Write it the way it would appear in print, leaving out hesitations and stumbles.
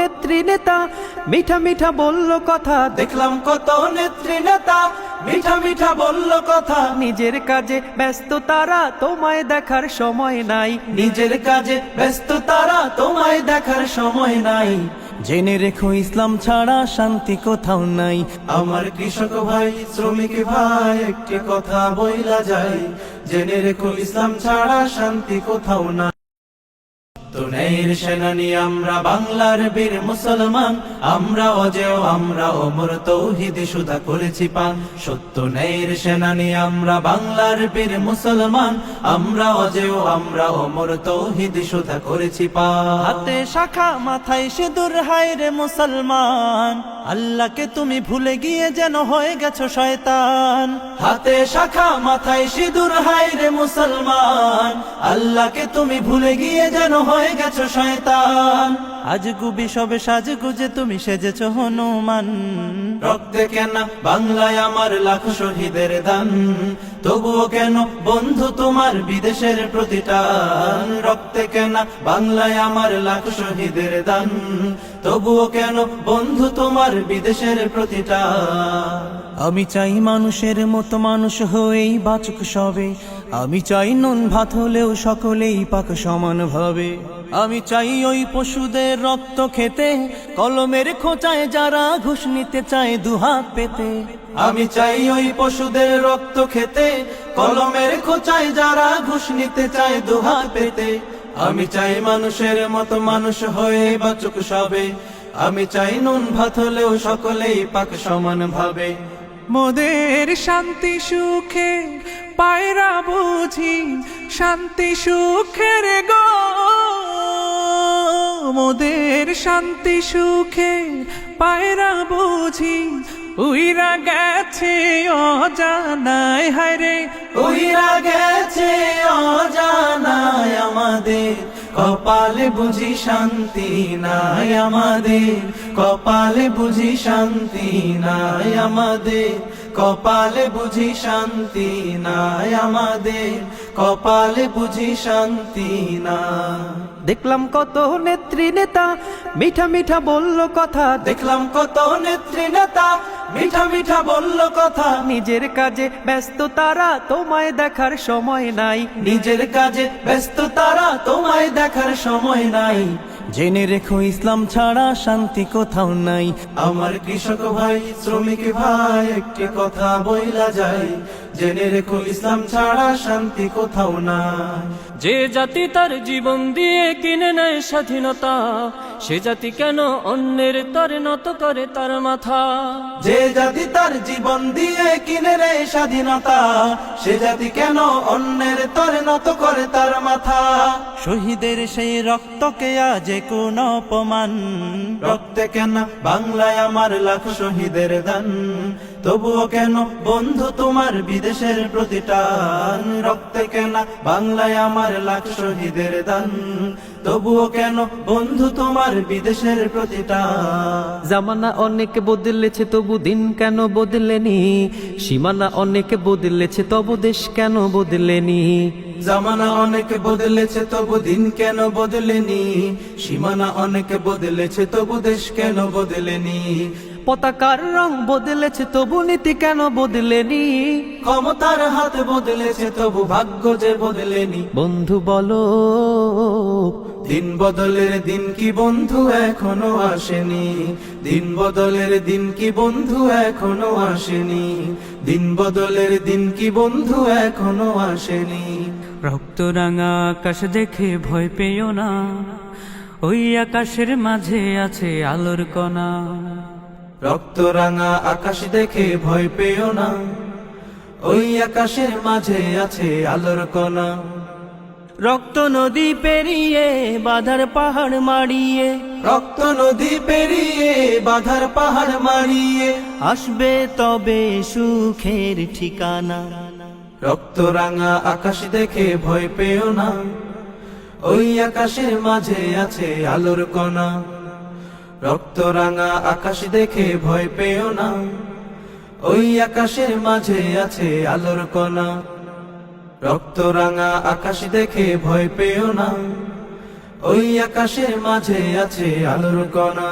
নেত্রী নেতা মিঠা মিঠা বলল কথা, দেখলাম কত নেত্রী নেতা মিঠা মিঠা বলল কথা। নিজের কাজে ব্যস্ত তারা তোমায় দেখার সময় নাই, নিজের কাজে ব্যস্ত তারা তোমায় দেখার সময় নাই। জেনে রেখো ইসলাম ছাড়া শান্তি কোথাও নাই। আমার কৃষক ভাই শ্রমিক ভাই একটি কথা বইলা যায়, জেনে রেখো ইসলাম ছাড়া শান্তি কোথাও নাই। ন্যায়ের সেনানী আমরা বাংলার বীর মুসলমান, আমরা অজেয় আমরা অমর তৌহিদ সুধা করেছি পান। সত্য ন্যায়ের সেনানী আমরা বাংলার বীর মুসলমান, আমরা অজেয় আমরা অমর তৌহিদ সুধা করেছি পান। হাতে শাখা মাথায় সিঁদুর, হায় রে মুসলমান, আল্লাহকে তুমি ভুলে গিয়ে যেন হয়ে গেছো শয়তান। হাতে শাখা মাথায় সিঁদুর, হায় রে মুসলমান, আল্লাহকে তুমি ভুলে গিয়ে যেন হয়ে গেছো শয়তান। আজ গুবি সবে সাজ গুজে তুমি সেজেছো হনুমান। রক্তে কেন বাংলায় আমার লাখ শহীদের দান, তবুও কেন বন্ধু তোমার বিদেশের প্রতিটান। রক্তে কেন বাংলায় আমার লাখ শহীদের দান, তবুও কেন বন্ধু তোমার বিদেশের প্রতিটান। আমি চাই মানুষের মতো মানুষ হয়েই বাঁচুক সবে, আমি চাই নুন ভাত হলেও সকলেই পাক সমান ভাবে। আমি চাই ওই পশুদের রক্ত খেতে, কলমের খোঁচায় যারা ঘুষ নিতে চায় দুহাত পেতে। আমি চাই ওই পশুদের রক্ত খেতে, কলমের খোঁচায় যারা ঘুষ নিতে চায় দুহাত পেতে। আমি চাই মানুষের মতো মানুষ হয়ে বাঁচুক সবে, আমি চাই নুন ভাত হলেও সকলেই পাক সমান ভাবে। মোদের শান্তি সুখে পায়রা বুঝি শান্তি সুখের গো, মোদের শান্তি সুখে পায়রা বুঝি উইরা গেছে অজানায়, হায়রে উইরা গেছে অজানায় আমাদের, কপালে বুঝি শান্তি নাই আমাদের, কপালে বুঝি শান্তি নাই আমাদের, কপালে বুঝি শান্তি নাই আমাদের, কপালে বুঝি শান্তি না। দেখলাম কত নেত্রী নেতা মিঠা মিঠা বলল কথা, দেখলাম কত নেত্রী নেতা মিঠা মিঠা বলল কথা। নিজের কাজে ব্যস্ত তারা তোমায় দেখার সময় নাই, নিজের কাজে ব্যস্ত তারা তোমায় দেখার সময় নাই। জেনে রেখো ইসলাম ছাড়া শান্তি কোথাও নাই। আমার কৃষক ভাই শ্রমিক ভাই একটি কথা বইলা যায়, জেনে রেখো ইসলাম ছাড়া শান্তি কোথাও নাই। যে জাতি তার জীবন দিয়ে কিনে নেয় স্বাধীনতা, সে জাতি কেন অন্যের তরে নত করে তার মাথা। যে জাতি তার জীবন দিয়ে কিনে নেয় স্বাধীনতা, সে জাতি কেন অন্যের তরে নত করে তার মাথা। শহীদের সেই রক্তকে আজ কোন অপমান, রক্তে কেন বাংলায় আমার লাখ শহীদের দান, তবুও কেন বন্ধু তোমার বিদেশের প্রতিটান। রক্তে কেন বাংলায় আমার লাখ শহীদের দান, তবুও কেন বন্ধু তোমার বিদেশের প্রতিটান। জামানা অনেক বদলেছে তবু দিন কেন বদলেনি, সীমানা অনেক বদলেছে তবু দেশ কেন বদলেনি। জামানা অনেক বদলেছে তবু দিন কেন বদলেনি, সীমানা অনেক বদলেছে তবু দেশ কেন বদলেনি। পতাকার রং বদলেছে তবু নীতি কেন বদলেনি, ক্ষমতার হাত বদলেছে তবু ভাগ্য যে বদলেনি। বন্ধু বলো দিন বদলের দিন কি বন্ধু এখনো আসেনি, দিন বদলের দিন কি বন্ধু এখনো আসেনি, দিন বদলের দিন কি বন্ধু এখনো আসেনি। রক্ত রাঙা আকাশ দেখে ভয় পেও না, ওই আকাশের মাঝে আছে আলোর কণা। রক্ত রাঙা আকাশ দেখে ভয় পেও না, ওই আকাশের মাঝে আছে আলোর কণা। রক্ত নদী পেরিয়ে বাধার পাহাড় মারিয়ে, রক্ত নদী পেরিয়ে বাধার পাহাড় মারিয়ে আসবে তবে সুখের ঠিকানা। রক্ত রাঙা আকাশ দেখে ভয় পেও না, ওই আকাশের মাঝে আছে আলোর কণা। রক্ত রাঙা আকাশ দেখে ভয় পেও না, ওই আকাশের মাঝে আছে আলোর কণা। রক্ত রাঙা আকাশ দেখে ভয় পেও না, ওই আকাশের মাঝে আছে আলোর কণা।